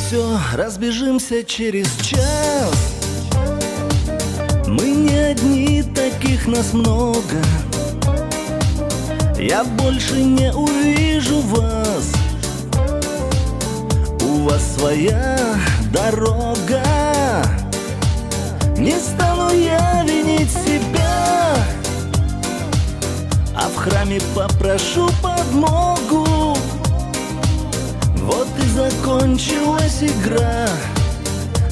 все, разбежимся через час. Мы не одни, таких нас много. Я больше не увижу вас. У вас своя дорога. Не стану я винить себя, а в храме попрошу подмогу. Вот и закончилась игра.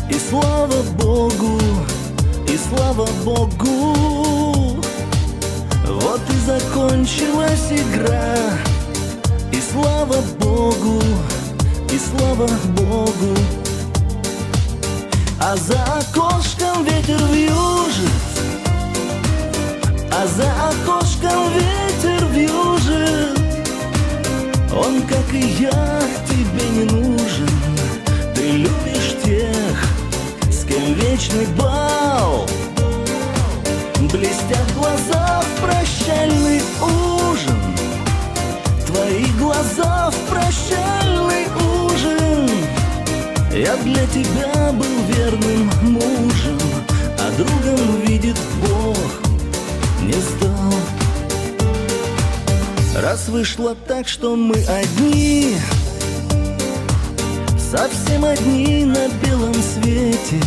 И слава Богу, и слава Богу. Вот и закончилась игра. И слава Богу, и слава Богу. А за окошком ветер вьюжит, а за окошком ветер вьюжит. Он, как и я, тебе не нужен. Ты любишь тех, с кем вечный бал. Блестят глаза в прощальный ужин. Твои глаза в прощальный ужин. Я для тебя был верным мужем, а другом, видит Бог, не стал. Раз вышло так, что мы одни, совсем одни на белом свете,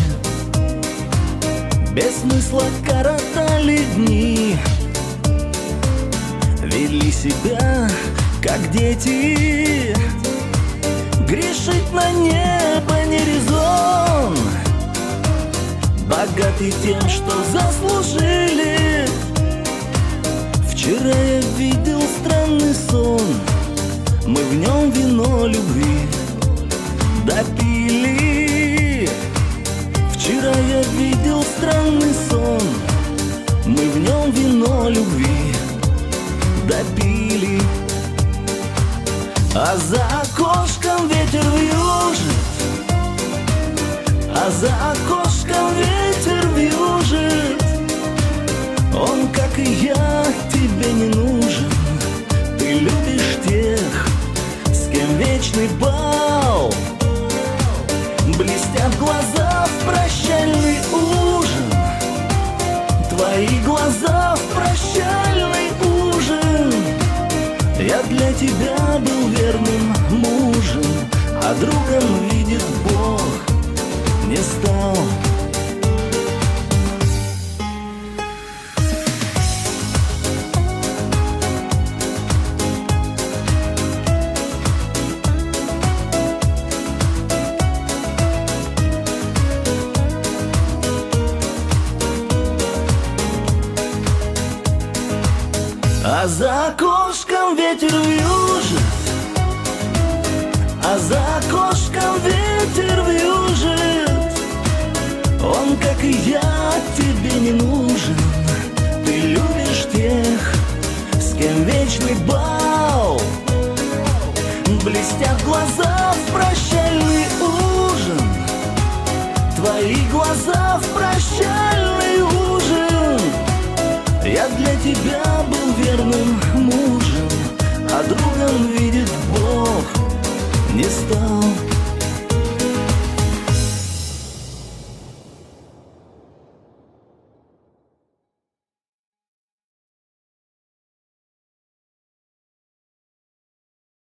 без смысла коротали дни, вели себя, как дети. Грешить на небо не резон. Богаты тем, что заслужили. Вчера я видел странный сон. Мы в нем вино любви допили. Вчера я видел странный сон. Мы в нем вино любви допили. А за окошком ветер вьюжит, а за окошком ветер вьюжит. Он, как и я, тебе не нужен. Ты любишь тех, с кем вечный бал. Блестят глаза в прощальный ужин. Твои глаза в прощальный ужин. Я для тебя был верным мужем, а другом, видит Бог, не стал. А за окошком ветер вьюжит, а за окошком ветер вьюжит. Он, как и я, тебе не нужен. Ты любишь тех, с кем вечный бал. Блестят глаза в прощальный ужин. Твои глаза в прощальный